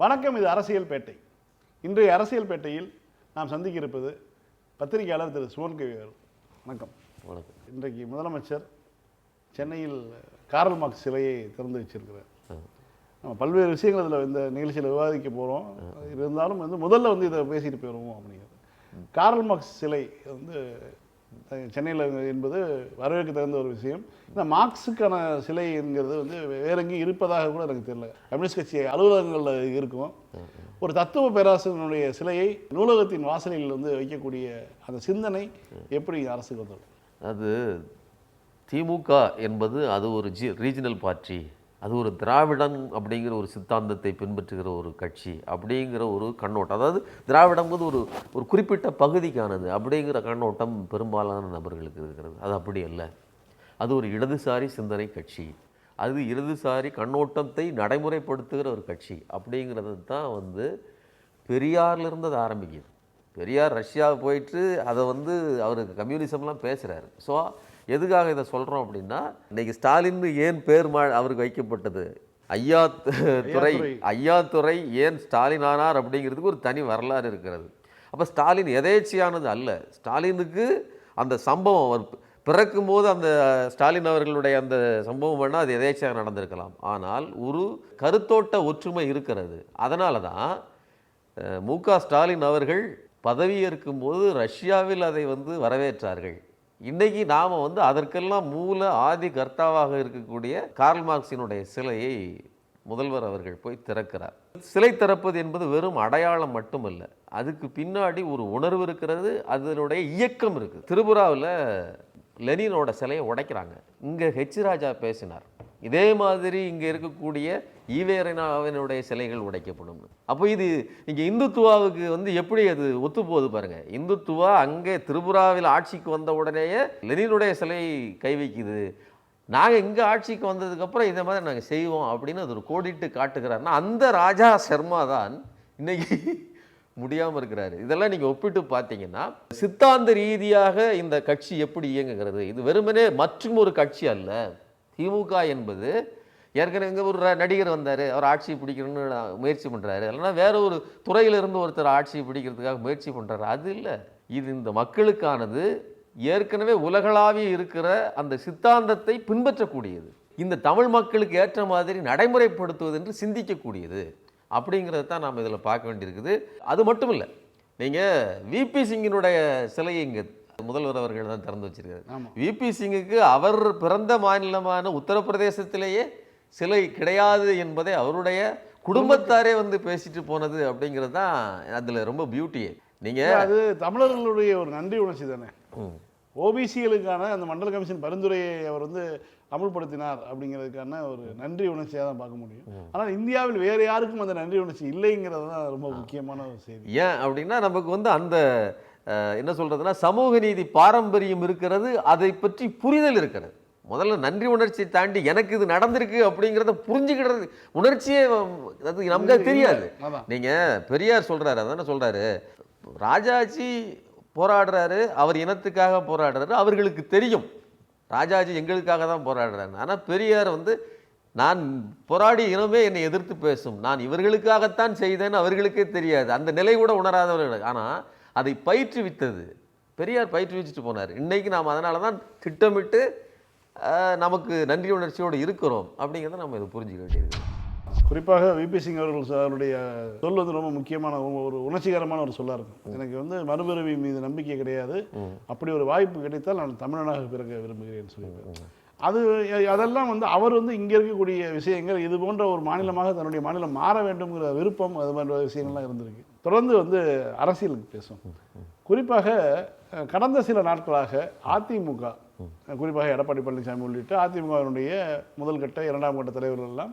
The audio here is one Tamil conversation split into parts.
வணக்கம், இது அரசியல் பேட்டை. இன்றைய அரசியல் பேட்டையில் நாம் சந்திக்க இருப்பது பத்திரிகையாளர் திரு சுமன் கவி அவர்கள். வணக்கம். வணக்கம். இன்றைக்கு முதலமைச்சர் சென்னையில் கார்ல் மார்க்ஸ் சிலையை திறந்து வச்சிருக்கிறார். நம்ம பல்வேறு விஷயங்கள் இதில் இந்த நிகழ்ச்சியில் விவாதிக்க போகிறோம். இருந்தாலும் முதல்ல இதை பேசிட்டு போயிடுவோம் அப்படிங்கிறது. கார்ல் மார்க்ஸ் சிலை சென்னையில் என்பது வரவேற்க தகுந்த ஒரு விஷயம். இந்த மார்க்ஸுக்கான சிலை என்கிறது வேற எங்கேயும் இருப்பதாக கூட எனக்கு தெரியல. கம்யூனிஸ்ட் கட்சி அலுவலகங்களில் இருக்கும். ஒரு தத்துவ பேராசிரியனுடைய சிலையை நூலகத்தின் வாசலில் வைக்கக்கூடிய அந்த சிந்தனை எப்படி அரசுக்கு வந்தது? அது திமுக என்பது அது ஒரு ரீஜனல் பார்ட்டி, அது ஒரு திராவிடம் அப்படிங்கிற ஒரு சித்தாந்தத்தை பின்பற்றுகிற ஒரு கட்சி அப்படிங்கிற ஒரு கண்ணோட்டம். அதாவது திராவிடங்கிறது ஒரு குறிப்பிட்ட பகுதிக்கானது அப்படிங்கிற கண்ணோட்டம் பெரும்பாலான நபர்களுக்கு இருக்கிறது. அது அப்படி அல்ல. அது ஒரு இடதுசாரி சிந்தனை கட்சி, அது இடதுசாரி கண்ணோட்டத்தை நடைமுறைப்படுத்துகிற ஒரு கட்சி அப்படிங்கிறது தான் பெரியார்லேருந்து அது ஆரம்பிக்குது. பெரியார் ரஷ்யா போயிட்டு அதை அவர் கம்யூனிசம்லாம் பேசுகிறாரு. ஸோ எதுக்காக இதை சொல்கிறோம் அப்படின்னா, இன்றைக்கி ஸ்டாலின் ஏன் பேர் அவருக்கு வைக்கப்பட்டது, ஐயாத்துறை ஏன் ஸ்டாலின் ஆனார் அப்படிங்கிறதுக்கு ஒரு தனி வரலாறு இருக்கிறது. அப்போ ஸ்டாலின் எதேச்சையானது அல்ல. ஸ்டாலினுக்கு அந்த சம்பவம் அவர் பிறக்கும்போது அந்த ஸ்டாலின் அவர்களுடைய அந்த சம்பவம் வேணால் அது எதேச்சையாக நடந்திருக்கலாம். ஆனால் ஒரு கருத்தோட்ட ஒற்றுமை இருக்கிறது. அதனால தான் மு.க. ஸ்டாலின் அவர்கள் பதவியேற்கும்போது ரஷ்யாவில் அதை வரவேற்றார்கள். இன்றைக்கி நாம் அதற்கெல்லாம் மூல ஆதி கர்த்தாவாக இருக்கக்கூடிய கார்ல் மார்க்ஸினுடைய சிலையை முதல்வர் அவர்கள் போய் திறக்கிறார். சிலை திறப்பது என்பது வெறும் அடையாளம் மட்டுமல்ல, அதுக்கு பின்னாடி ஒரு உணர்வு இருக்கிறது, அதனுடைய இயக்கம் இருக்குது. திரிபுராவில் லெனினோட சிலையை உடைக்கிறாங்க. இங்கே ஹெச் ராஜா பேசினார், இதே மாதிரி இங்கே இருக்கக்கூடிய ஈவேரனாவினுடைய சிலைகள் உடைக்கப்படும். அப்போ இது இங்கே இந்துத்துவாவுக்கு எப்படி அது ஒத்து போகுது பாருங்கள். இந்துத்துவா அங்கே திரிபுராவில் ஆட்சிக்கு வந்த உடனேயே லெனினுடைய சிலை கை வைக்குது. நாங்கள் இங்கே ஆட்சிக்கு வந்ததுக்கப்புறம் இதை மாதிரி நாங்கள் செய்வோம் அப்படின்னு அது ஒரு கோடிட்டு காட்டுகிறாருன்னா, அந்த ராஜா சர்மா தான் இன்னைக்கு முடியாமல் இருக்கிறாரு. இதெல்லாம் நீங்கள் ஒப்பிட்டு பார்த்தீங்கன்னா சித்தாந்த ரீதியாக இந்த கட்சி எப்படி இயங்குகிறது, இது வெறுமனே மற்றும் ஒரு கட்சி அல்ல. திமுக என்பது ஏற்கனவே இங்கே ஒரு நடிகர் வந்தார், அவர் ஆட்சியை பிடிக்கணும்னு முயற்சி பண்ணுறாரு, இல்லைன்னா வேற ஒரு துறையிலிருந்து ஒருத்தர் ஆட்சியை பிடிக்கிறதுக்காக முயற்சி பண்ணுறாரு. அது இல்லை. இது இந்த மக்களுக்கானது, ஏற்கனவே உலகளாவிய இருக்கிற அந்த சித்தாந்தத்தை பின்பற்றக்கூடியது, இந்த தமிழ் மக்களுக்கு ஏற்ற மாதிரி நடைமுறைப்படுத்துவது என்று சிந்திக்கக்கூடியது அப்படிங்கிறது தான் நாம் இதில் பார்க்க வேண்டியிருக்குது. அது மட்டும் இல்லை, நீங்கள் விபி சிங்கினுடைய சிலையை இங்கே முதல்வர் அவர்கள் தான் திறந்து வச்சிருக்காரு. விபி சிங்குக்கு அவர் பிறந்த மாநிலமான உத்தரப்பிரதேசத்திலேயே சிலை கிடையாது என்பதை அவருடைய குடும்பத்தாரே பேசிட்டு போனது அப்படிங்கிறது தான் அதில் ரொம்ப பியூட்டியே. நீங்கள் அது தமிழர்களுடைய ஒரு நன்றி உணர்ச்சி தானே. ஓபிசிகளுக்கான அந்த மண்டல கமிஷன் பரிந்துரையை அவர் அமல்படுத்தினார் அப்படிங்கிறதுக்கான ஒரு நன்றி உணர்ச்சியாக தான் பார்க்க முடியும். ஆனால் இந்தியாவில் வேறு யாருக்கும் அந்த நன்றி உணர்ச்சி இல்லைங்கிறது தான் ரொம்ப முக்கியமான ஒரு செய்தி. ஏன் அப்படின்னா, நமக்கு அந்த என்ன சொல்கிறதுனா சமூக நீதி பாரம்பரியம் இருக்கிறது, அதை பற்றி புரிதல் இருக்கிறது. முதல்ல நன்றி உணர்ச்சியை தாண்டி எனக்கு இது நடந்திருக்கு அப்படிங்கிறத புரிஞ்சுக்கிறது உணர்ச்சியே அது நமக்கு தெரியாது. நீங்கள் பெரியார் சொல்கிறாரு, அதானே சொல்கிறாரு, ராஜாஜி போராடுறாரு, அவர் இனத்துக்காக போராடுறாரு, அவர்களுக்கு தெரியும் ராஜாஜி எங்களுக்காக தான் போராடுறாரு. ஆனால் பெரியார் நான் போராடிய இனமே என்னை எதிர்த்து பேசும், நான் இவர்களுக்காகத்தான் செய்தேன்னு அவர்களுக்கே தெரியாது, அந்த நிலை கூட உணராதவர்கள். ஆனால் அதை பயிற்றுவித்தது பெரியார், பயிற்றுவிச்சுட்டு போனார். இன்றைக்கி நாம் அதனால தான் திட்டமிட்டு நமக்கு நன்றி உணர்ச்சியோடு இருக்கிறோம் அப்படிங்கிறத நம்ம இதை புரிஞ்சுக்க வேண்டியது. குறிப்பாக விபி சிங் அவர்களுடைய சொல் ரொம்ப முக்கியமான ஒரு உணர்ச்சிகரமான ஒரு சொல்லாக இருக்கும். எனக்கு மறுபிறவி மீது நம்பிக்கை கிடையாது, அப்படி ஒரு வாய்ப்பு கிடைத்தால் நான் தமிழனாக பிறக்க விரும்புகிறேன்னு சொல்லியிருக்கேன். அதெல்லாம் அவர் இங்கே இருக்கக்கூடிய விஷயங்கள், இது போன்ற ஒரு மாநிலமாக தன்னுடைய மாநிலம் மாற வேண்டும்ங்கிற விருப்பம், அது போன்ற விஷயங்கள்லாம் இருந்திருக்கு. தொடர்ந்து அரசியலுக்கு பேசும். குறிப்பாக கடந்த சில நாட்களாக அதிமுக, குறிப்பாக எடப்பாடி பழனிசாமி உள்ளிட்ட அதிமுகவினுடைய முதல் கட்ட இரண்டாம் கட்ட தலைவர்கள் எல்லாம்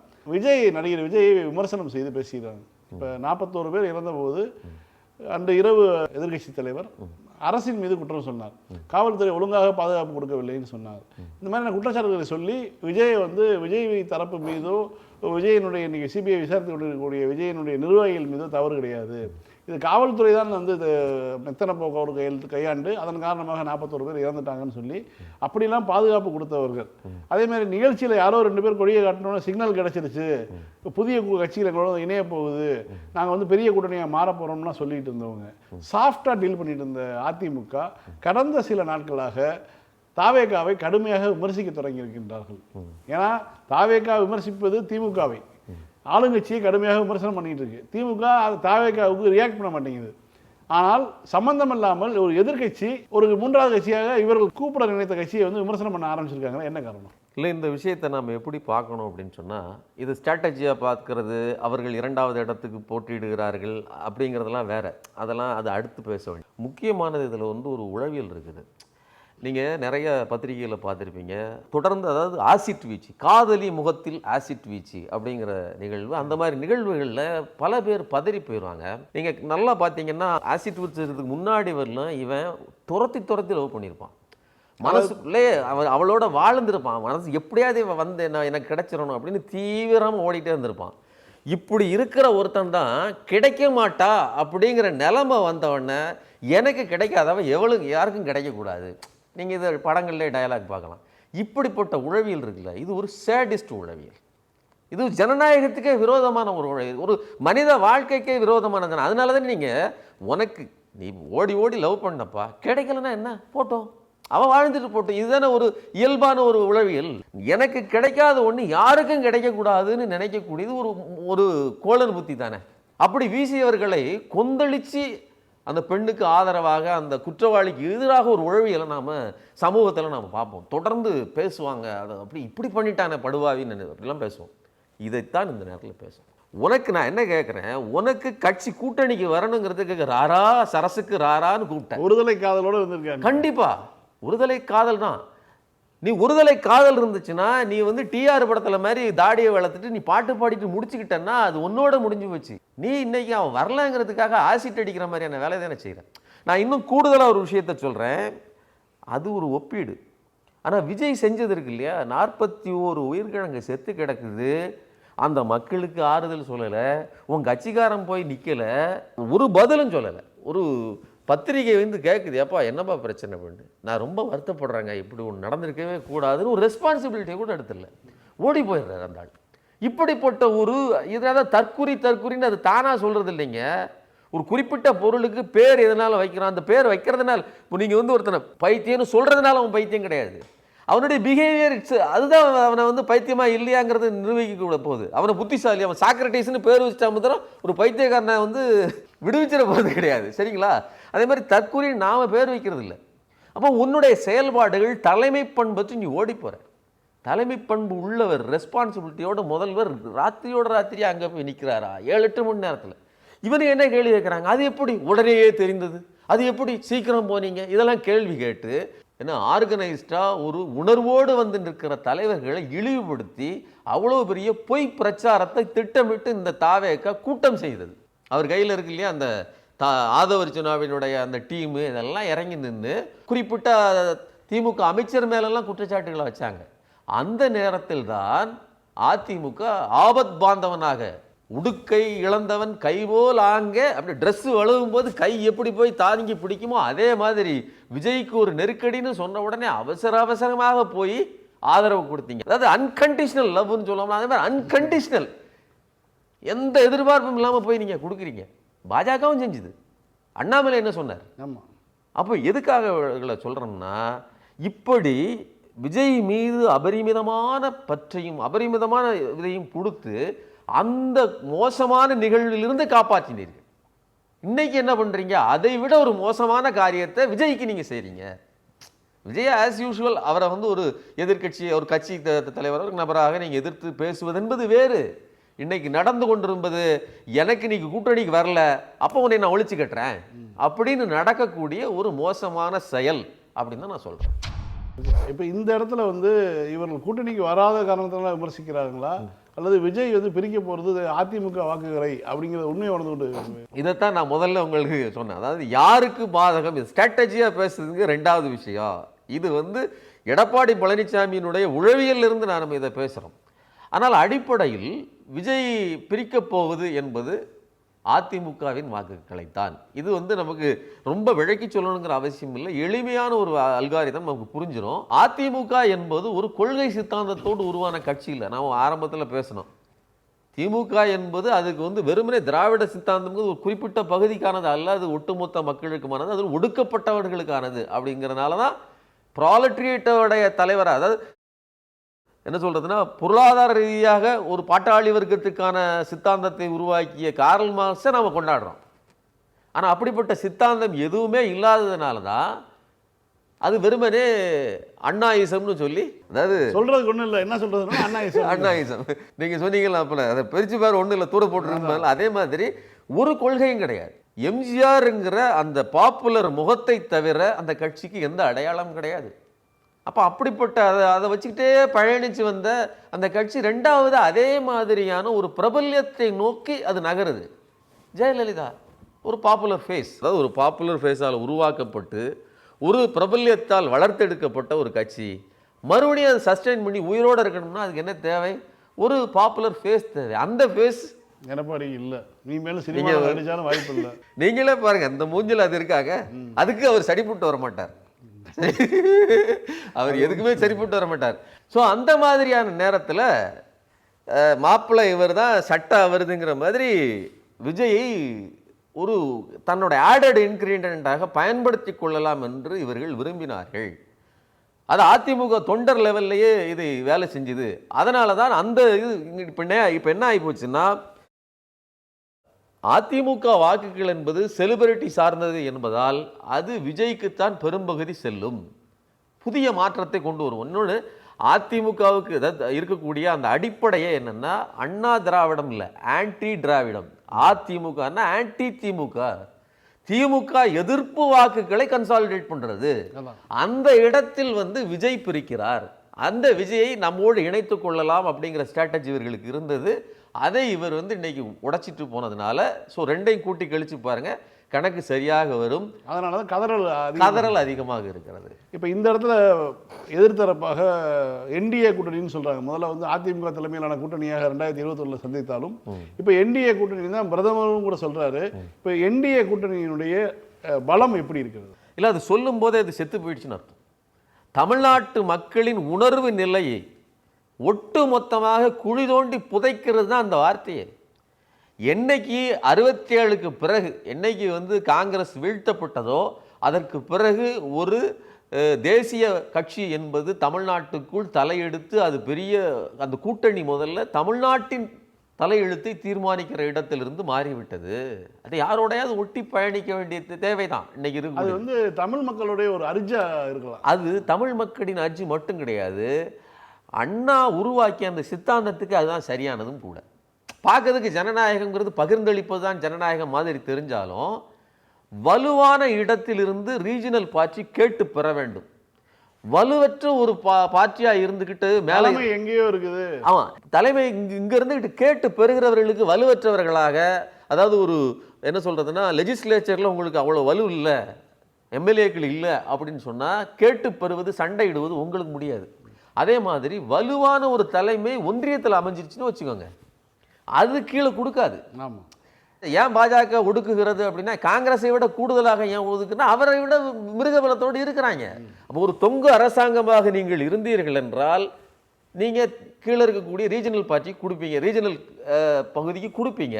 நடிகர் விஜயை விமர்சனம் செய்து பேசுகிறாங்க. இப்போ 41 பேர் இறந்தபோது அன்று இரவு எதிர்கட்சி தலைவர் அரசின் மீது குற்றம் சொன்னார், காவல்துறை ஒழுங்காக பாதுகாப்பு கொடுக்கவில்லைன்னு சொன்னார். இந்த மாதிரியான குற்றச்சாட்டுகளை சொல்லி விஜய் விஜய் தரப்பு மீதோ, விஜயனுடைய இன்னைக்கு சிபிஐ விசாரித்து கொண்டிருக்கக்கூடிய விஜயனுடைய நிர்வாகிகள் மீதோ தவறு கிடையாது, இது காவல்துறை தான் வந்து இது மெத்தன போக்கு கையாண்டு அதன் காரணமாக 41 பேர் இறந்துட்டாங்கன்னு சொல்லி அப்படிலாம் பாதுகாப்பு கொடுத்தவர்கள். அதே மாதிரி நிகழ்ச்சியில் யாரோ 2 பேர் கொடியை காட்டணும்னு சிக்னல் கிடைச்சிருச்சு, புதிய கட்சிகள் எங்களோட இணைய போகுது, நாங்கள் வந்து பெரிய கூட்டணியாக மாற போகிறோம்னா சொல்லிட்டு இருந்தவங்க, சாஃப்டாக டீல் பண்ணிட்டு இருந்த அதிமுக கடந்த சில நாட்களாக தாவேகாவை கடுமையாக விமர்சிக்க தொடங்கி இருக்கின்றார்கள். ஏன்னா தாவேகா விமர்சிப்பது திமுகவை, ஆளுங்கட்சியை கடுமையாக விமர்சனம் பண்ணிட்டு இருக்கு. திமுக அது தாவேகாவுக்கு ரியாக்ட் பண்ண மாட்டேங்குது. ஆனால் சம்பந்தம் இல்லாமல் ஒரு எதிர்கட்சி ஒரு 3வது கட்சியாக இவர்கள் கூப்பிட நினைத்த கட்சியை வந்து விமர்சனம் பண்ண ஆரம்பிச்சிருக்காங்க. என்ன காரணம்? இல்லை, இந்த விஷயத்தை நாம் எப்படி பார்க்கணும் அப்படின்னு சொன்னால், இது ஸ்ட்ராட்டஜியாக பார்க்கறது, அவர்கள் 2வது இடத்துக்கு போட்டியிடுகிறார்கள் அப்படிங்கிறதெல்லாம் வேற, அதெல்லாம் அது அடுத்து பேச வேண்டும். முக்கியமானது இதில் வந்து ஒரு உளவியல் இருக்குது. நீங்கள் நிறைய பத்திரிகைகளை பார்த்துருப்பீங்க, தொடர்ந்து அதாவது ஆசிட் வீச்சு, காதலி முகத்தில் ஆசிட் வீச்சு அப்படிங்கிற நிகழ்வு, அந்த மாதிரி நிகழ்வுகளில் பல பேர் பதறி போயிடுவாங்க. நீங்கள் நல்லா பார்த்தீங்கன்னா ஆசிட் வீச்சுறதுக்கு முன்னாடி வரலாம் இவன் துரத்தி லவ் பண்ணியிருப்பான், மனசுக்குள்ளே அவளோட வாழ்ந்துருப்பான், மனசு எப்படியாவது இவன் வந்து நான் எனக்கு கிடைச்சிடணும் அப்படின்னு தீவிரமாக ஓடிட்டே இருந்திருப்பான். இப்படி இருக்கிற ஒருத்தன் தான் கிடைக்க மாட்டா அப்படிங்கிற நிலைமை வந்தவொடனே எனக்கு கிடைக்காதவன் யாருக்கும் கிடைக்கக்கூடாது. நீங்கள் இது படங்கள்லே டயலாக் பார்க்கலாம். இப்படிப்பட்ட உளவியல் இருக்குல்ல, இது ஒரு சேடிஸ்ட் உளவியல், இது ஜனநாயகத்துக்கே விரோதமான ஒரு உளவியல், ஒரு மனித வாழ்க்கைக்கே விரோதமானது. அதனால தான் நீங்கள் நீ ஓடி லவ் பண்ணப்பா, கிடைக்கலன்னா என்ன போட்டோம், அவன் வாழ்ந்துட்டு போட்டோம், இதுதானே ஒரு இயல்பான ஒரு உளவியல். எனக்கு கிடைக்காத ஒன்று யாருக்கும் கிடைக்கக்கூடாதுன்னு நினைக்கக்கூடியது ஒரு கோளர் புத்தி தானே. அப்படி வீசியவர்களை கொந்தளிச்சு அந்த பெண்ணுக்கு ஆதரவாக அந்த குற்றவாளிக்கு எதிராக ஒரு உளவியலை நாம் சமூகத்தில் நாம் பார்ப்போம். தொடர்ந்து பேசுவாங்க, அதை அப்படி இப்படி பண்ணிட்டானே படுவாவின்னு அப்படிலாம் பேசுவோம். இதைத்தான் இந்த நேரத்தில் பேசுவோம். உனக்கு நான் என்ன கேட்குறேன், உனக்கு கட்சி கூட்டணிக்கு வரணுங்கிறதுக்கு ராரா சரசுக்கு ராரான்னு கூப்பிட்டேன். ஒருதலை காதலோடு வந்திருக்காங்க. கண்டிப்பாக ஒருதலை காதல் தான். நீ ஒருதலை காதல் இருந்துச்சுன்னா நீ வந்து டிஆர் படத்தில் மாதிரி தாடியை வளர்த்துட்டு நீ பாட்டு பாடிட்டு முடிச்சுக்கிட்டேன்னா அது உன்னோட முடிஞ்சு போச்சு. நீ இன்னைக்கு அவன் வரலங்கிறதுக்காக ஆசிட் அடிக்கிற மாதிரியான வேலை தானே செய்கிறேன். நான் இன்னும் கூடுதலாக ஒரு விஷயத்த சொல்கிறேன், அது ஒரு ஒப்பீடு. ஆனால் விஜய் செஞ்சது இருக்கு இல்லையா, 41 உயிர்கிழங்கு செத்து கிடக்குது, அந்த மக்களுக்கு ஆறுதல் சொல்லலை, உன் கட்சிக்காரன் போய் நிற்கலை, ஒரு பதிலும் சொல்லலை. ஒரு பத்திரிகை வந்து கேட்குது, அப்பா என்னப்பா பிரச்சனை பண்ணு, நான் ரொம்ப வருத்தப்படுறேங்க, இப்படி ஒன்று நடந்திருக்கவே கூடாதுன்னு ஒரு ரெஸ்பான்சிபிலிட்டியை கூட எடுத்துல ஓடி போயிடுறாரு அந்த ஆள். இப்படிப்பட்ட ஒரு இதாவது தற்குறின்னு அது தானாக சொல்கிறது இல்லைங்க. ஒரு குறிப்பிட்ட பொருளுக்கு பேர் எதனால் வைக்கிறான், அந்த பேர் வைக்கிறதுனால இப்போ நீங்கள் வந்து ஒருத்தனை பைத்தியம்னு சொல்கிறதுனால அவன் பைத்தியம் கிடையாது, அவனுடைய பிஹேவியர் அதுதான் அவனை வந்து பைத்தியமாக இல்லையாங்கிறது நிரூபிக்க கூட போகுது. அவனை புத்திசாலி, அவன் சாக்ரட்டிஸ்னு பேர் வச்சுட்டா முதல்ல ஒரு பைத்தியக்காரனை வந்து விடுவிச்சிட போகிறது கிடையாது. சரிங்களா? அதே மாதிரி தற்கூறி நாம் பேர் வைக்கிறது இல்லை. அப்போ உன்னுடைய செயல்பாடுகள் தலைமை பண்பு நீ ஓடி போகிற. தலைமை பண்பு உள்ளவர், ரெஸ்பான்சிபிலிட்டியோட முதல்வர் ராத்திரியா அங்கே போய் நிற்கிறாரா 7-8 மணி நேரத்தில். இவனு என்ன கேள்வி கேட்குறாங்க, அது எப்படி உடனேயே தெரிந்தது, அது எப்படி சீக்கிரம் போனீங்க, இதெல்லாம் கேள்வி கேட்டு ஏன்னா ஆர்கனைஸ்டாக ஒரு உணர்வோடு வந்து நிற்கிற தலைவர்களை இழிவுபடுத்தி அவ்வளோ பெரிய பொய் பிரச்சாரத்தை திட்டமிட்டு இந்த தாவேக்கா கூட்டம் செய்தது. அவர் கையில் இருக்கு இல்லையா அந்த ஆதவர்ஜுனாவினுடைய அந்த டீமு, இதெல்லாம் இறங்கி நின்று குறிப்பிட்ட திமுக அமைச்சர் மேலெல்லாம் குற்றச்சாட்டுகளை வச்சாங்க. அந்த நேரத்தில் தான் அதிமுக ஆபத் பாந்தவனாக உடுக்கை இழந்தவன் கைபோல் ஆங்கே அப்படி ட்ரெஸ்ஸு வழுவும் போது கை எப்படி போய் தாங்கி பிடிக்குமோ அதே மாதிரி விஜய்க்கு ஒரு நெருக்கடின்னு சொன்ன உடனே அவசரமாக போய் ஆதரவு கொடுத்தீங்க. அதாவது அன்கண்டிஷனல் லவ்னு சொல்லலாம், அதே மாதிரி அன்கண்டிஷனல் எந்த எதிர்பார்ப்பும் இல்லாமல் போய் நீங்கள் கொடுக்குறீங்க. பாஜகவும் செஞ்சுது. அண்ணாமலை என்ன சொன்னார்? ஆமாம். அப்போ எதுக்காக சொல்கிறோம்னா, இப்படி விஜய் மீது அபரிமிதமான பற்றையும் அபரிமிதமான இதையும் கொடுத்து அந்த மோசமான நிகழ்விலிருந்து காப்பாற்றினீர்கள். இன்னைக்கு என்ன பண்ணுறீங்க, அதை விட ஒரு மோசமான காரியத்தை விஜய்க்கு நீங்கள் செய்கிறீங்க. விஜய் ஆஸ் யூஷுவல் அவரை வந்து ஒரு எதிர்கட்சி ஒரு கட்சி தலைவர் ஒரு நபராக நீங்கள் எதிர்த்து பேசுவது என்பது வேறு. இன்னைக்கு நடந்து கொண்டிருப்பது எனக்கு இன்னைக்கு கூட்டணிக்கு வரல, அப்போ உன்னை நான் ஒழிச்சு கட்டுறேன் அப்படின்னு நடக்கக்கூடிய ஒரு மோசமான செயல் அப்படின்னு தான் நான் சொல்கிறேன். இப்போ இந்த இடத்துல வந்து இவர்கள் கூட்டணிக்கு வராத காரணத்தினால விமர்சிக்கிறாங்களா, அல்லது விஜய் வந்து பிரிக்க போகிறது அதிமுக வாக்குகளை அப்படிங்கிறத உண்மையை உணர்ந்து கொண்டு இதைத்தான் நான் முதல்ல உங்களுக்கு சொன்னேன். அதாவது யாருக்கு பாதகம், இது ஸ்ட்ராட்டஜியாக பேசுறதுக்கு 2வது விஷயம். இது வந்து எடப்பாடி பழனிசாமியினுடைய உளவியலிருந்து நாம் இதை பேசுகிறோம். ஆனால் அடிப்படையில் விஜய் பிரிக்கப் போவது என்பது அதிமுகவின் வாக்குகளைத்தான். இது வந்து நமக்கு ரொம்ப விளக்கி சொல்லணுங்கிற அவசியம் இல்லை, எளிமையான ஒரு அல்காரிதம் நமக்கு புரிஞ்சிடும். அதிமுக என்பது ஒரு கொள்கை சித்தாந்தத்தோடு உருவான கட்சி இல்லை. நாம் ஆரம்பத்தில் பேசணும், திமுக என்பது அதுக்கு வந்து வெறுமனே திராவிட சித்தாந்தம் ஒரு குறிப்பிட்ட பகுதிக்கானது அல்ல, அது ஒட்டுமொத்த மக்களுக்குமானது, அது ஒடுக்கப்பட்டவர்களுக்கானது. அப்படிங்கிறனால தான் ப்ராலட்ரியேட்டோடைய தலைவராக, அதாவது என்ன சொல்றதுன்னா, பொருளாதார ரீதியாக ஒரு பாட்டாளி வர்க்கத்துக்கான சித்தாந்தத்தை உருவாக்கிய கார்ல் மார்க்ஸை நாம கொண்டாடுறோம். ஆனால் அப்படிப்பட்ட சித்தாந்தம் எதுவுமே இல்லாததுனால தான் அது வெறுமனே அண்ணாயிசம்னு சொல்லி, அதாவது சொல்றதுக்கு ஒன்றும் இல்லை, என்ன சொல்றதுன்னா அண்ணாயிசம். அண்ணாயிசம் நீங்கள் சொன்னீங்களா, அப்போ அதை பிரிச்சு பேர் ஒன்றும் இல்லை, தூர போட்டுருந்தாலும் அதே மாதிரி ஒரு கொள்கையும் கிடையாது. எம்ஜிஆருங்கிற அந்த பாப்புலர் முகத்தை தவிர அந்த கட்சிக்கு எந்த அடையாளமும் கிடையாது. அப்போ அப்படிப்பட்ட அதை வச்சுக்கிட்டே பயணித்து வந்த அந்த கட்சி ரெண்டாவது அதே மாதிரியான ஒரு பிரபல்யத்தை நோக்கி அது நகருது. ஜெயலலிதா ஒரு பாப்புலர் ஃபேஸ், அதாவது ஒரு பாப்புலர் ஃபேஸால் உருவாக்கப்பட்டு ஒரு பிரபல்யத்தால் வளர்த்தெடுக்கப்பட்ட ஒரு கட்சி மறுபடியும் அதை சஸ்டெயின் பண்ணி உயிரோடு இருக்கணும்னா அதுக்கு என்ன தேவை? ஒரு பாப்புலர் ஃபேஸ் தேவை. அந்த ஃபேஸ் எடப்பாடி இல்லை. நீ மேலும் சினிமா நடிச்சாலும் வாய்ப்பு இல்லை. நீங்களே பாருங்க, அந்த மூஞ்சில் அது இருக்காங்க, அதுக்கு அவர் சரிப்பட்டு வர மாட்டார். அவர் எதுக்குமே சரிப்பட்டு வர மாட்டார். ஸோ அந்த மாதிரியான நேரத்தில் மாப்பிள்ளை இவர் தான் சட்டை வருதுங்கிற மாதிரி விஜயை ஒரு தன்னோட ஆடட் இன்கிரீடியண்டாக பயன்படுத்தி கொள்ளலாம் என்று இவர்கள் விரும்பினார்கள். அது அதிமுக தொண்டர் லெவல்லையே இது வேலை செஞ்சுது. அதனால தான் அந்த இது இப்போ என்ன ஆகி போச்சுன்னா, அதிமுக வாக்குகள் என்பது செலிபிரிட்டி சார்ந்தது என்பதால் அது விஜய்க்குத்தான் பெரும்பகுதி செல்லும். புதிய மாற்றத்தை கொண்டு வரும். இன்னொன்று, அதிமுகவுக்கு இருக்கக்கூடிய அந்த அடிப்படையே என்னன்னா, அண்ணா திராவிடம் இல்லை, ஆன்டி திராவிடம். அதிமுக ஆன்டி திமுக, திமுக எதிர்ப்பு வாக்குகளை கன்சாலிடேட் பண்றது. அந்த இடத்தில் வந்து விஜய் பிரிக்கிறார். அந்த விஜயை நம்மோடு இணைத்து கொள்ளலாம் அப்படிங்கிற ஸ்ட்ராட்டஜி இவர்களுக்கு இருந்தது. அதை இவர் வந்து இன்னைக்கு உடைச்சிட்டு போனதுனால, ஸோ ரெண்டையும் கூட்டி கழிச்சு பாருங்க, கணக்கு சரியாக வரும். அதனால தான் கதறல் அதிகமாக இருக்கிறது. இப்போ இந்த இடத்துல எதிர்த்தரப்பாக என்டிஏ கூட்டணின்னு சொல்றாங்க. முதல்ல வந்து அதிமுக தலைமையிலான கூட்டணியாக 2021 சந்தித்தாலும் இப்போ என்டிஏ கூட்டணி தான் பிரதமரும் கூட சொல்றாரு. இப்போ என்டிஏ கூட்டணியினுடைய பலம் எப்படி இருக்கிறது? இல்லை, அது சொல்லும் போதே அது செத்து போயிடுச்சுன்னு அர்த்தம். தமிழ்நாட்டு மக்களின் உணர்வு நிலையை ஒட்டு மொத்தமாக குழி தோண்டி புதைக்கிறது தான் அந்த வார்த்தையை. என்னைக்கு 67க்கு பிறகு, என்னைக்கு வந்து காங்கிரஸ் வீழ்த்தப்பட்டதோ அதற்கு பிறகு ஒரு தேசிய கட்சி என்பது தமிழ்நாட்டுக்குள் தலையெடுத்து அது பெரிய அந்த கூட்டணி முதல்ல தமிழ்நாட்டின் தலையெழுத்தை தீர்மானிக்கிற இடத்திலிருந்து மாறிவிட்டது. அது யாரோடையாவது ஒட்டி பயணிக்க வேண்டிய தேவைதான் இன்னைக்கு இருக்கு. அது வந்து தமிழ் மக்களுடைய ஒரு அர்ஜா இருக்கலாம். அது தமிழ் மக்களின் அர்ஜி மட்டும் கிடையாது, அண்ணா உருவாக்கிய அந்த சித்தாந்தத்துக்கு அதுதான் சரியானதும் கூட. பார்க்கறதுக்கு ஜனநாயகங்கிறது பகிர்ந்தளிப்பது தான் ஜனநாயகம் மாதிரி தெரிஞ்சாலும், வலுவான இடத்திலிருந்து ரீஜனல் பார்ட்டி கேட்டு பெற வேண்டும். வலுவற்ற ஒரு பார்ட்டியா இருந்துகிட்டு மேலே எங்கேயோ இருக்குது. ஆமா, தலைமை இங்க இருந்துகிட்டு கேட்டு பெறுகிறவர்களுக்கு வலுவற்றவர்களாக, அதாவது ஒரு என்ன சொல்றதுன்னா, லெஜிஸ்லேச்சர்ல உங்களுக்கு அவ்வளவு வலு இல்லை, எம்எல்ஏக்கள் இல்லை அப்படின்னு சொன்னா கேட்டு பெறுவது, சண்டையிடுவது உங்களுக்கு முடியாது. அதே மாதிரி வலுவான ஒரு தலைமை ஒன்றியத்தில் அமைஞ்சிருச்சுன்னு வச்சுக்கோங்க, அது கீழே கொடுக்காது. ஆமாம். ஏன் பாஜக ஒடுக்குகிறது அப்படின்னா, காங்கிரஸை விட கூடுதலாக ஏன் ஒதுக்குன்னா அவரை விட மிருகபலத்தோடு இருக்கிறாங்க. அப்போ ஒரு தொங்கு அரசாங்கமாக நீங்கள் இருந்தீர்கள் என்றால் நீங்கள் கீழே இருக்கக்கூடிய ரீஜனல் பார்ட்டி கொடுப்பீங்க, ரீஜனல் பகுதிக்கு கொடுப்பீங்க,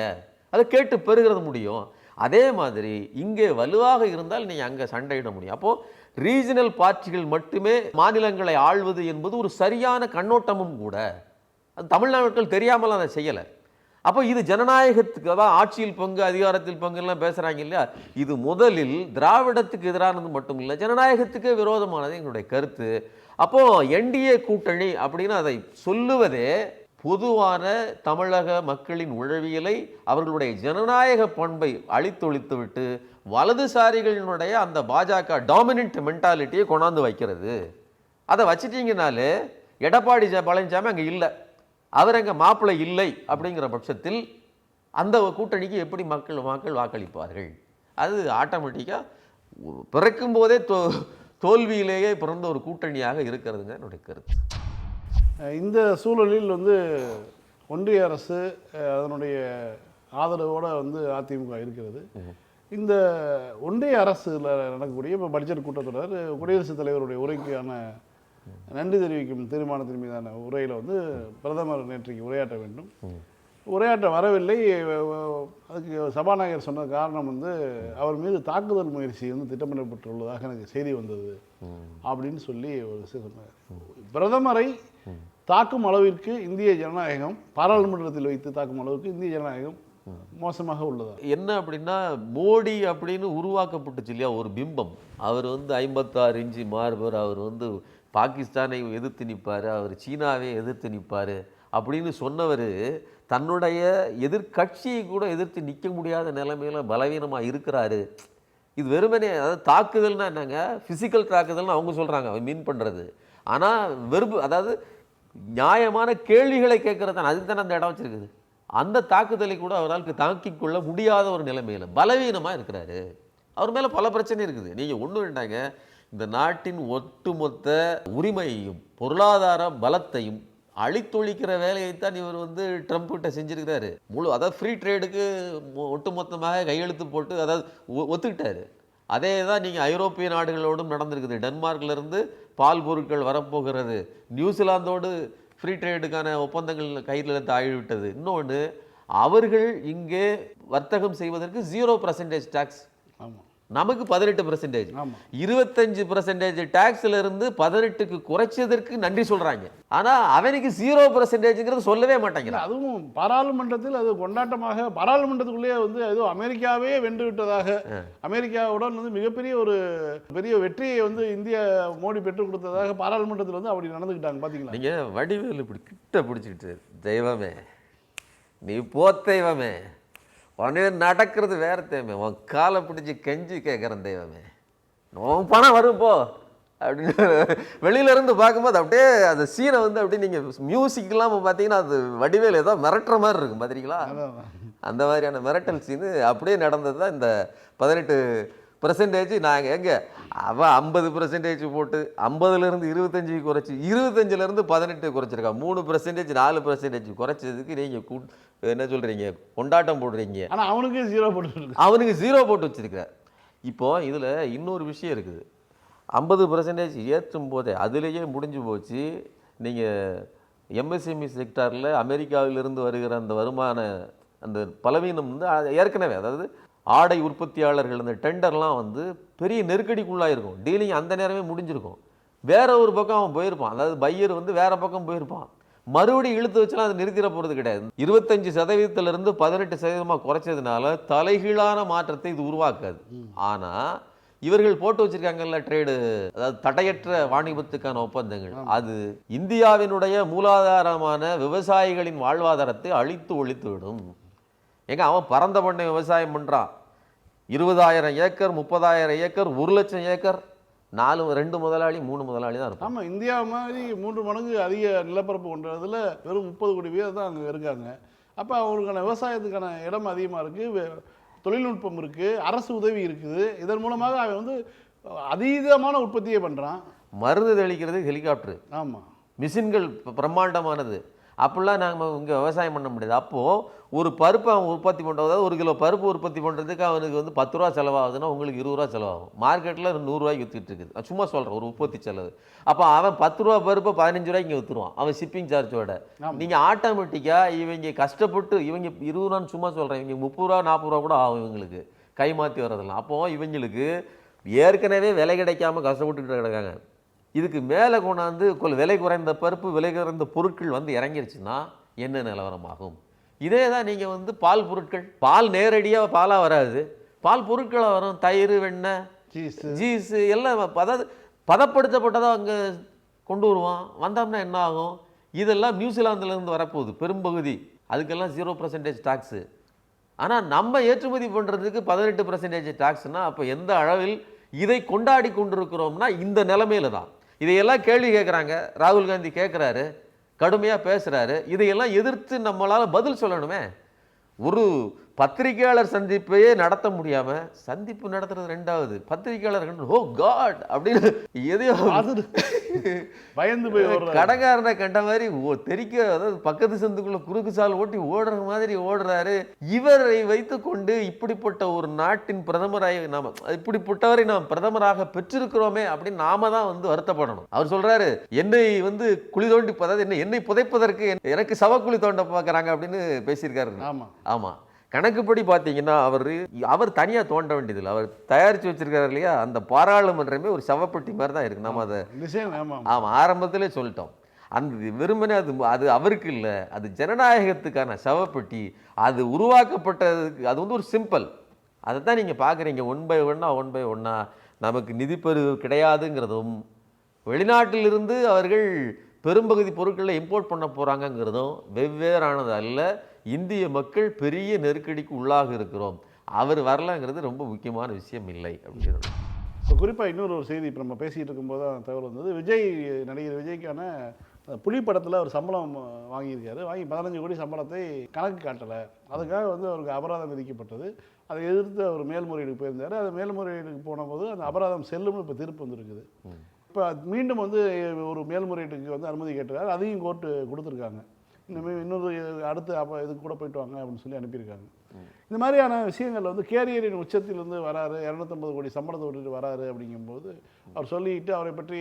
அதை கேட்டு பெறுகிறது முடியும். அதே மாதிரி இங்கே வலுவாக இருந்தால் நீங்கள் அங்கே சண்டையிட முடியும். அப்போது ரீஜனல் பார்ட்டிகள் மட்டுமே மாநிலங்களை ஆள்வது என்பது ஒரு சரியான கண்ணோட்டமும் கூட. அது தமிழ்நாடுகள் தெரியாமல் அதை செய்யலை. அப்போ இது ஜனநாயகத்துக்கு, அதான் ஆட்சியில் பங்கு அதிகாரத்தில் பங்குலாம் பேசுகிறாங்க இல்லையா, இது முதலில் திராவிடத்துக்கு எதிரானது மட்டும் இல்லை, ஜனநாயகத்துக்கு விரோதமானது எங்களுடைய கருத்து. அப்போது என்டிஏ கூட்டணி அப்படின்னு அதை சொல்லுவதே பொதுவான தமிழக மக்களின் உளவியலை, அவர்களுடைய ஜனநாயக பண்பை அழித்தொழித்து விட்டு வலதுசாரிகளினுடைய அந்த பாஜக டாமினன்ட் மென்டாலிட்டியை கொண்டாந்து வைக்கிறது. அதை வச்சிட்டிங்கனாலே எடப்பாடி பழனிசாமி அங்கே இல்லை, அவர் எங்கள் மாப்பிள்ளை இல்லை அப்படிங்கிற பட்சத்தில் அந்த கூட்டணிக்கு எப்படி மக்கள் வாக்களிப்பார்கள்? அது ஆட்டோமேட்டிக்காக பிறக்கும் போதே தோல்வியிலேயே பிறந்த ஒரு கூட்டணியாக இருக்கிறதுங்க என்னுடைய கருத்து. இந்த சூழலில் வந்து ஒன்றிய அரசு அதனுடைய ஆதரவோடு வந்து அதிமுக இருக்கிறது. இந்த ஒன்றிய அரசில் நடக்கக்கூடிய இப்போ பட்ஜெட் கூட்டத்தொடர் குடியரசுத் தலைவருடைய உரைக்கான நன்றி தெரிவிக்கும் தீர்மானத்தின் மீதான உரையில் வந்து பிரதமர் நேற்றைக்கு உரையாற்ற வேண்டும். உரையாற்ற வரவில்லை. அதுக்கு சபாநாயகர் சொன்ன காரணம் வந்து அவர் மீது தாக்குதல் முயற்சி வந்து திட்டமிடப்பட்டுள்ளதாக எனக்கு செய்தி வந்தது அப்படின்னு சொல்லி ஒரு சொன்னார். பிரதமரை தாக்கும் அளவிற்கு இந்திய ஜனநாயகம், பாராளுமன்றத்தில் வைத்து தாக்கும் அளவுக்கு இந்திய ஜனநாயகம் மோசமாக உள்ளதா? என்ன அப்படின்னா, மோடி அப்படின்னு உருவாக்கப்பட்டுச்சு இல்லையா ஒரு பிம்பம். அவர் வந்து 56 இன்ச்சு மார்பர், அவர் வந்து பாகிஸ்தானை எதிர்த்து நிற்பார், அவர் சீனாவை எதிர்த்து நிற்பார் அப்படின்னு சொன்னவர் தன்னுடைய எதிர்கட்சியை கூட எதிர்த்து நிற்க முடியாத நிலைமையில பலவீனமாக இருக்கிறாரு. இது வெறுமனே, அதாவது தாக்குதல்னா என்னங்க, ஃபிசிக்கல் தாக்குதல்னு அவங்க சொல்கிறாங்க, அவன் மீன் பண்ணுறது. ஆனால் அதாவது நியாயமான கேள்விகளை கேட்கறது தான், அதுக்கு தானே அந்த இடம் வச்சிருக்குது. அந்த தாக்குதலை கூட அவரால் தாக்கிக் கொள்ள முடியாத ஒரு நிலைமையில் பலவீனமாக இருக்கிறாரு. அவர் மேலே பல பிரச்சனை இருக்குது. நீங்கள் ஒன்றும் வேண்டாங்க, இந்த நாட்டின் ஒட்டுமொத்த உரிமையையும் பொருளாதார பலத்தையும் அழித்தொழிக்கிற வேலையைத்தான் இவர் வந்து ட்ரம்ப் கிட்ட செஞ்சிருக்கிறாரு. அதாவது ஃப்ரீ ட்ரேடுக்கு ஒட்டுமொத்தமாக கையெழுத்து போட்டு அதாவது ஒத்துக்கிட்டாரு. அதே தான் நீங்கள் ஐரோப்பிய நாடுகளோடும் நடந்திருக்குது. டென்மார்க்லேருந்து பால் பொருட்கள் வரப்போகிறது. நியூசிலாந்தோடு ஃப்ரீ ட்ரேடுக்கான ஒப்பந்தங்கள் கையில் ஆகிவிட்டது. இன்னொன்று, அவர்கள் இங்கே வர்த்தகம் செய்வதற்கு 0% டேக்ஸ். ஆமாம். நமக்கு 18%. 25% டேக்ஸ்ல இருந்து 18க்கு குறைச்சதற்கு நன்றி சொல்றாங்க. ஆனா அவனுக்கு 0%ங்கிறது சொல்லவே மாட்டாங்க. அதுவும் பாராளுமன்றத்தில் அது கொண்டாட்டமாக பாராளுமன்றத்துக்குள்ளேயே வந்து ஏதோ அமெரிக்காவே வென்று விட்டதாக, அமெரிக்காவுடன் வந்து மிகப்பெரிய ஒரு பெரிய வெற்றியை வந்து இந்திய மோடி பெற்றுக் கொடுத்ததாக பாராளுமன்றத்தில் வந்து அப்படி நடந்துக்கிட்டாங்க. பாத்தீங்களா? நீங்க வடிவேலு இப்படி கிட்ட பிடிச்சிக்கிட்டு, தெய்வமே நீ போ தெய்வமே, உடனே நடக்கிறது வேற தெய்வமே, உன் காலை பிடிச்சி கெஞ்சி கேட்குறேன் தெய்வமே, உன் பணம் வரும் போ அப்படின்னு வெளியிலேருந்து பார்க்கும்போது அப்படியே அந்த சீனை வந்து அப்படியே நீங்கள் மியூசிக் இல்லாமல் பார்த்தீங்கன்னா அது வடிவேல் ஏதோ மிரட்டுற மாதிரி இருக்கும். பார்த்துருக்கீங்களா? அந்த மாதிரியான மிரட்டல் சீனு அப்படியே நடந்தது தான் இந்த 18%. நாங்கள் எங்கே அவன் 50% போட்டு 50லேருந்து 25 குறைச்சி 25லேருந்து 18 குறைச்சிருக்கா. 3% 4% குறைச்சதுக்கு நீங்கள் என்ன சொல்கிறீங்க, கொண்டாட்டம் போடுறீங்க. ஆனால் அவனுக்கு 0 போட்டு, அவனுக்கு 0 போட்டு வச்சிருக்க. இப்போது இதில் இன்னொரு விஷயம் இருக்குது. 50% ஏற்றும் போதே அதுலேயே முடிஞ்சு போச்சு. நீங்கள் எம்எஸ்எம்இ செக்டாரில் அமெரிக்காவிலிருந்து வருகிற அந்த வருமான அந்த பலவீனம் வந்து ஏற்கனவே, அதாவது ஆடை உற்பத்தியாளர்கள் அந்த டெண்டர்லாம் வந்து பெரிய நெருக்கடிக்குள்ளாயிருக்கும். டீலிங் அந்த நேரமே முடிஞ்சிருக்கும். வேற ஒரு பக்கம் அவன் போயிருப்பான், அதாவது பையர் வந்து வேற பக்கம் போயிருப்பான். மறுபடியும் இழுத்து வச்சுலாம் அது நிறுத்திட போகிறது கிடையாது. 25%லிருந்து 18% குறைச்சதுனால தலைகீழான மாற்றத்தை இது உருவாக்காது. ஆனால் இவர்கள் போட்டு வச்சிருக்காங்கல்ல ட்ரேடு, அதாவது தடையற்ற வாணிபத்துக்கான ஒப்பந்தங்கள், அது இந்தியாவினுடைய மூலாதாரமான விவசாயிகளின் வாழ்வாதாரத்தை அழித்து ஒழித்து விடும். ஏங்க, அவன் பரந்த பண்ணை விவசாயம் பண்ணுறான். 20,000 ஏக்கர் 30,000 ஏக்கர் 1,00,000 ஏக்கர் 2 முதலாளி 3 முதலாளி தான் இருக்கும். ஆமாம், இந்தியா மாதிரி 3 மடங்கு அதிக நிலப்பரப்பு கொண்டதில் வெறும் 30 கோடி பேர் தான் அங்கே இருக்காங்க. அப்போ அவங்களுக்கான விவசாயத்துக்கான இடம் அதிகமாக இருக்குது, தொழில்நுட்பம் இருக்குது, அரசு உதவி இருக்குது. இதன் மூலமாக அவன் வந்து அதீதமான உற்பத்தியே பண்ணுறான். மருந்து தெளிக்கிறது ஹெலிகாப்டரு, ஆமாம், மிஷின்கள் பிரம்மாண்டமானது. அப்படிலாம் நாங்கள் இங்கே விவசாயம் பண்ண முடியாது. அப்போது ஒரு பருப்பு அவன் உற்பத்தி பண்ணுறது, அதாவது 1 கிலோ பருப்பு உற்பத்தி பண்ணுறதுக்கு அவனுக்கு வந்து 10 ரூபா செலவாகுதுன்னா உங்களுக்கு 20 ரூபா செலவாகும். மார்க்கெட்டில் 100 ரூபாய்க்கு விற்றுட்டு இருக்குது. நான் சும்மா சொல்கிறேன், ஒரு உற்பத்தி செலவு. அப்போ அவன் 10 ரூபா பருப்பை 15 ரூபாய்க்கு விற்றுருவான், அவன் ஷிப்பிங் சார்ஜோட. நீங்கள் ஆட்டோமேட்டிக்காக இவங்க கஷ்டப்பட்டு, இவங்க 20 ரூபான்னு சும்மா சொல்கிறேன், இவங்க 30 ரூபா 40 ரூபா கூட ஆகும் இவங்களுக்கு கை மாற்றி வரதெல்லாம். அப்போது இவங்களுக்கு ஏற்கனவே விலை கிடைக்காமல் கஷ்டப்பட்டுக்கிட்டு கிடக்காங்க. இதுக்கு மேலே கொண்டாந்து விலை குறைந்த பருப்பு, விலை குறைந்த பொருட்கள் வந்து இறங்கிருச்சுன்னா என்ன நிலவரமாகும்? இதே தான் நீங்கள் வந்து பால் பொருட்கள், பால் நேரடியாக பாலாக வராது, பால் பொருட்களாக வரும். தயிர், வெண்ணெய், ஜீஸு எல்லாம், அதாவது பதப்படுத்தப்பட்டதாக அங்கே கொண்டு வருவான். வந்தோம்னா என்ன ஆகும்? இதெல்லாம் நியூசிலாந்துலேருந்து வரப்போகுது பெரும்பகுதி, அதுக்கெல்லாம் 0% டாக்ஸு. ஆனால் நம்ம ஏற்றுமதி பண்ணுறதுக்கு 18% டாக்ஸ்னால் அப்போ எந்த அளவில் இதை கொண்டாடி கொண்டிருக்கிறோம்னா இந்த நிலைமையில தான். இதையெல்லாம் கேள்வி கேட்குறாங்க, ராகுல் காந்தி கேட்குறாரு, கடுமையாக பேசுகிறாரு. இதையெல்லாம் எதிர்த்து நம்மளால் பதில் சொல்லணுமே. ஒரு பத்திரிகையாளர் சந்திப்பையே நடத்த முடியாம சந்திப்பு நடத்துறது ரெண்டாவது பத்திரிகையாளர்கள் ஓ காட் அப்படின்னு எதையோ பயந்து போய் கடைக்காரனை கண்ட மாதிரி தெரிக்க, அதாவது பக்கத்து சந்துக்குள்ள குறுக்கு சால் ஓட்டி ஓடுற மாதிரி ஓடுறாரு. இவரை வைத்துக்கொண்டு இப்படிப்பட்ட ஒரு நாட்டின் பிரதமராக இப்படிப்பட்டவரை நாம் பிரதமராக பெற்றிருக்கிறோமே அப்படின்னு நாம தான் வருத்தப்படணும். அவர் சொல்றாரு என்னை குழி தோண்டி, அதாவது என்னை புதைப்பதற்கு எனக்கு சவக்குழி தோண்ட பார்க்கறாங்க அப்படின்னு பேசியிருக்காரு. ஆமா ஆமா, கணக்குப்படி பார்த்தீங்கன்னா அவர் தனியாக தோண்ட வேண்டியதில்லை. அவர் தயாரித்து வச்சிருக்காரு இல்லையா, அந்த பாராளுமன்றமே ஒரு சவப்பெட்டி மாதிரி தான் இருக்குது. நம்ம அதை ஆமாம் ஆரம்பத்திலே சொல்லிட்டோம். அந்த வெறுமனே அது அவருக்கு இல்லை, அது ஜனநாயகத்துக்கான சவப்பெட்டி. அது உருவாக்கப்பட்டதுக்கு அது ஒரு சிம்பிள். அதை தான் நீங்கள் பார்க்குறீங்க. 1 by 1 நமக்கு நிதிப்பெரு கிடையாதுங்கிறதும், வெளிநாட்டிலிருந்து அவர்கள் பெரும்பகுதி பொருட்களை இம்போர்ட் பண்ண போகிறாங்கங்கிறதும் வெவ்வேறானது அல்ல. இந்திய மக்கள் பெரிய நெருக்கடிக்கு உள்ளாக இருக்கிறோம், அவர் வரலாங்கிறது ரொம்ப முக்கியமான விஷயம் இல்லை அப்படிங்கிறது. ஸோ குறிப்பாக இன்னொரு செய்தி இப்போ நம்ம பேசிகிட்டு இருக்கும்போது தான் தகவல் வந்தது. நடிகர் விஜய்க்கான புலி படத்தில் அவர் சம்பளம் வாங்கியிருக்காரு. வாங்கி 15 கோடி சம்பளத்தை கணக்கு காட்டலை. அதுக்காக அவருக்கு அபராதம் விதிக்கப்பட்டது. அதை எதிர்த்து அவர் மேல்முறையீடுக்கு போயிருந்தார். அது மேல்முறையீடுக்கு போனபோது அந்த அபராதம் செல்லும்னு இப்போ தீர்ப்பு வந்திருக்குது. இப்போ மீண்டும் ஒரு மேல்முறையீட்டுக்கு அனுமதி கேட்டுறாரு. அதையும் கோர்ட்டு கொடுத்துருக்காங்க. இன்னொரு அடுத்து அப்போ இதுக்கு கூட போயிட்டு வாங்க அப்படின்னு சொல்லி அனுப்பியிருக்காங்க. இந்த மாதிரியான விஷயங்கள் கேரியரின் உச்சத்திலிருந்து வராரு, 250 கோடி சம்பளத்தை விட்டுட்டு வராரு. அப்படிங்கும்போது அவர் சொல்லிட்டு அவரை பற்றி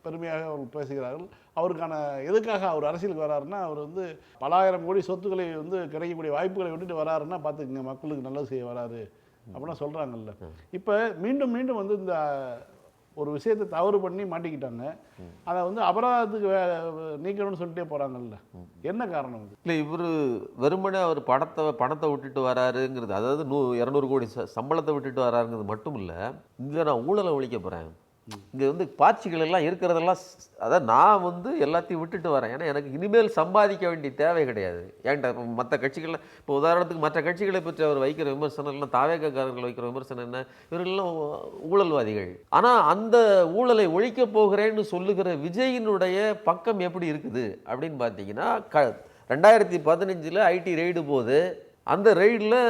பெருமையாக அவர் பேசுகிறார்கள். அவருக்கான எதுக்காக அவர் அரசியலுக்கு வராருன்னா, அவர் பல ஆயிரம் கோடி சொத்துக்களை கிடைக்கக்கூடிய வாய்ப்புகளை விட்டுட்டு வராருன்னா பார்த்துக்குங்க, மக்களுக்கு நல்லது செய்ய வராரு அப்படின்னா சொல்கிறாங்கல்ல. இப்போ மீண்டும் மீண்டும் இந்த ஒரு விஷயத்தை தவறு பண்ணி மாட்டிக்கிட்டாங்க. அதை அபராதத்துக்கு நீக்கணும்னு சொல்லிட்டே போகிறாங்கல்ல, என்ன காரணம்? இல்லை, இவர் வெறுமனே அவர் பணத்தை விட்டுட்டு வராருங்கிறது, அதாவது 200 கோடி சம்பளத்தை விட்டுட்டு வராருங்கிறது மட்டும் இல்லை. இங்கே நான் ஊழலை ஒழிக்க போகிறேன், இங்கே காட்சிகள் எல்லாம் இருக்கிறதெல்லாம், அதாவது நான் எல்லாத்தையும் விட்டுட்டு வரேன். ஏன்னா எனக்கு இனிமேல் சம்பாதிக்க வேண்டிய தேவை கிடையாது. ஏன்டா மற்ற கட்சிகளில் இப்போ உதாரணத்துக்கு மற்ற கட்சிகளை பற்றி அவர் வைக்கிற விமர்சனம் எல்லாம், தாவேக்காரர்கள் வைக்கிற விமர்சனம் என்ன, இவர்களெல்லாம் ஊழல்வாதிகள். ஆனால் அந்த ஊழலை ஒழிக்க போகிறேன்னு சொல்லுகிற விஜயினுடைய பக்கம் எப்படி இருக்குது அப்படின்னு பார்த்தீங்கன்னா, 2015 ஐடி ரெய்டு போது அந்த ரெய்டில்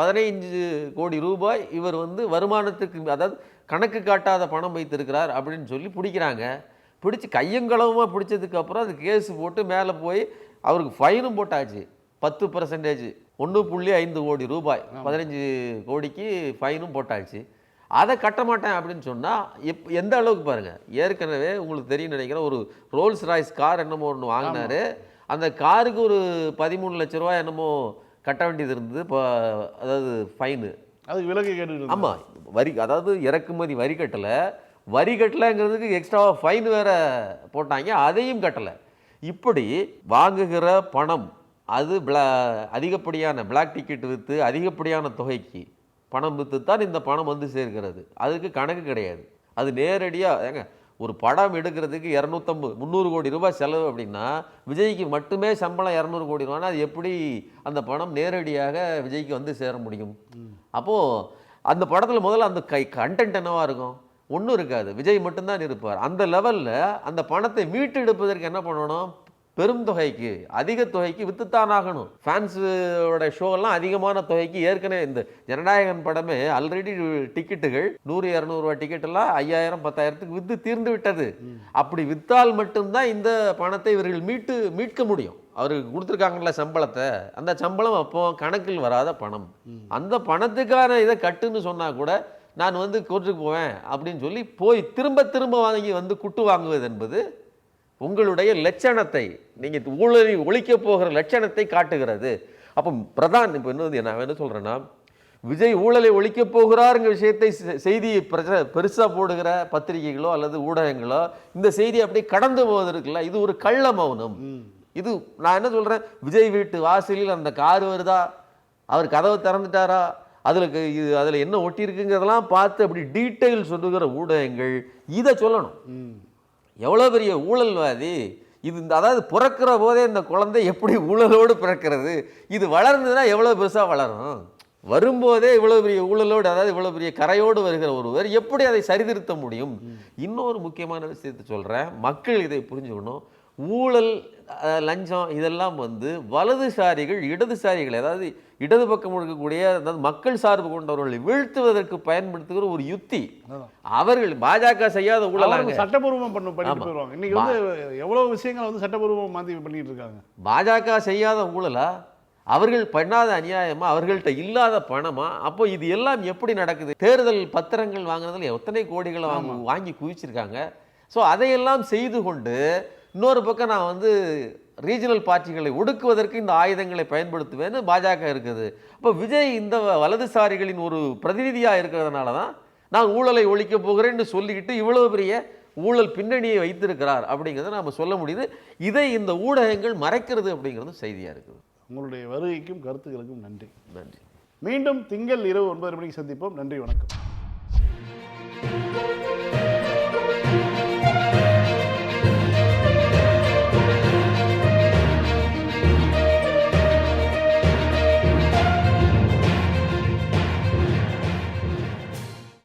15 கோடி ரூபாய் இவர் வருமானத்துக்கு, அதாவது கணக்கு காட்டாத பணம் வைத்திருக்கிறார் அப்படின்னு சொல்லி பிடிக்கிறாங்க. பிடிச்சி கையங்களவமாக பிடிச்சதுக்கப்புறம் அது கேஸ் போட்டு மேலே போய் அவருக்கு ஃபைனும் போட்டாச்சு. 10% 1.5 கோடி ரூபாய், 15 கோடிக்கு ஃபைனும் போட்டாச்சு. அதை கட்ட மாட்டேன் அப்படின்னு சொன்னால் எந்த அளவுக்கு பாருங்கள். ஏற்கனவே உங்களுக்கு தெரியும் நினைக்கிறேன், ஒரு ரோல்ஸ் ராய்ஸ் கார் என்னமோ ஒன்று வாங்கினாரு. அந்த காருக்கு ஒரு 13 லட்ச ரூபாய் என்னமோ கட்ட வேண்டியது இருந்தது. இப்போ அதாவது ஃபைனு, அதுக்கு விலக்கு கேட்டு. ஆமாம், வரி, அதாவது இறக்குமதி வரி கட்டலைங்கிறதுக்கு எக்ஸ்ட்ராவாக ஃபைன் வேறு போட்டாங்க, அதையும் கட்டலை. இப்படி வாங்குகிற பணம் அது அதிகப்படியான பிளாக் டிக்கெட் விற்று அதிகப்படியான தொகைக்கு பணம் விற்று தான் இந்த பணம் சேர்க்கிறது. அதுக்கு கணக்கு கிடையாது. அது நேரடியாக ஏங்க, ஒரு படம் எடுக்கிறதுக்கு 300 கோடி ரூபாய் செலவு அப்படின்னா, விஜய்க்கு மட்டுமே சம்பளம் 200 கோடி ரூபாய்னா அது எப்படி அந்த பணம் நேரடியாக விஜய்க்கு சேர முடியும்? அப்போது அந்த படத்தில் முதல்ல அந்த கண்டென்ட் என்னவாக இருக்கும்? ஒன்றும் இருக்காது, விஜய் மட்டும்தான் இருப்பார். அந்த லெவலில் அந்த பணத்தை மீட்டு எடுப்பதற்கு என்ன பண்ணணும்? பெரும் தொகைக்கு, அதிக தொகைக்கு வித்துத்தான் ஆகணும். ஃபேன்ஸோட ஷோலாம் அதிகமான தொகைக்கு, ஏற்கனவே இந்த ஜனநாயகன் படமே ஆல்ரெடி டிக்கெட்டுகள் 100-200 ரூபா டிக்கெட்டெல்லாம் 5000 10,000க்கு விற்று தீர்ந்து விட்டது. அப்படி விற்றால் மட்டும்தான் இந்த பணத்தை இவர்கள் மீட்க முடியும். அவருக்கு கொடுத்துருக்காங்கல்ல சம்பளத்தை, அந்த சம்பளம் அப்போ கணக்கில் வராத பணம். அந்த பணத்துக்கான இதை கட்டுன்னு சொன்னால் கூட நான் கோர்ட்டுக்கு போவேன் அப்படின்னு சொல்லி போய் திரும்ப வாங்கி குட்டு வாங்குவது என்பது உங்களுடைய லட்சணத்தை, நீங்கள் ஊழலை ஒழிக்க போகிற லட்சணத்தை காட்டுகிறது. அப்போ இப்போ நான் என்ன சொல்கிறேன்னா, விஜய் ஊழலை ஒழிக்க போகிறாருங்கிற விஷயத்தை செய்தியை பெருசாக போடுகிற பத்திரிகைகளோ அல்லது ஊடகங்களோ இந்த செய்தி அப்படியே கடந்து போவதற்குல இது ஒரு கள்ள மௌனம். இது நான் என்ன சொல்கிறேன், விஜய் வீட்டு வாசலில் அந்த கார் வருதா, அவர் கதவை திறந்துட்டாரா, அதில் என்ன ஒட்டியிருக்குங்கிறதெல்லாம் பார்த்து அப்படி டீட்டெயில் சொல்லுகிற ஊடகங்கள் இதை சொல்லணும். எவ்வளோ பெரிய ஊழல்வாதி இது! அதாவது பிறக்கிற போதே இந்த குழந்தை எப்படி ஊழலோடு பிறக்கிறது, இது வளர்ந்ததுன்னா எவ்வளோ பெருசாக வளரும். வரும்போதே இவ்வளோ பெரிய ஊழலோடு, அதாவது இவ்வளோ பெரிய கரையோடு வருகிற ஒருவர் எப்படி அதை சரிதிருத்த முடியும்? இன்னொரு முக்கியமான விஷயத்தை சொல்கிறேன், மக்கள் இதை புரிஞ்சுக்கணும். ஊழல் லஞ்சம் இதெல்லாம் வந்து வலதுசாரிகள் இடதுசாரிகள், அதாவது இடது பக்கம் இருக்கக்கூடிய, அதாவது மக்கள் சார்பு கொண்டவர்களை வீழ்த்துவதற்கு பயன்படுத்துகிற ஒரு யுத்தி. அவர்கள் பாஜக செய்யாத ஊழலாங்க. சட்டபூர்வம் பண்ணிட்டு போயிடுவாங்க. இன்னைக்கு வந்து எவ்வளவு விஷயங்களை வந்து சட்டபூர்வம் மாற்றி பண்ணிட்டு இருக்காங்க. பாஜக செய்யாத ஊழலா, அவர்கள் பண்ணாத அநியாயமா, அவர்கள்ட்ட இல்லாத பணமா? அப்போ இது எல்லாம் எப்படி நடக்குது? தேர்தல் பத்திரங்கள் வாங்குறதுல எத்தனை கோடிகளை வாங்கி குவிச்சிருக்காங்க. ஸோ அதையெல்லாம் செய்து கொண்டு இன்னொரு பக்கம் நான் வந்து ரீஜனல் பார்ட்டிகளை ஒடுக்குவதற்கு இந்த ஆயுதங்களை பயன்படுத்துவேன்னு பாஜக இருக்குது. அப்போ விஜய் இந்த வலதுசாரிகளின் ஒரு பிரதிநிதியாக இருக்கிறதுனால தான் நான் ஊழலை ஒழிக்க போகிறேன்னு சொல்லிக்கிட்டு இவ்வளவு பெரிய ஊழல் பின்னணியை வைத்திருக்கிறார் அப்படிங்கிறத நாம் சொல்ல முடியுது. இதை இந்த ஊடகங்கள் மறைக்கிறது அப்படிங்கிறது செய்தியாக இருக்குது. உங்களுடைய வருகைக்கும் கருத்துக்களுக்கும் நன்றி. நன்றி. மீண்டும் திங்கள் இரவு 9 மணிக்கு சந்திப்போம். நன்றி, வணக்கம்.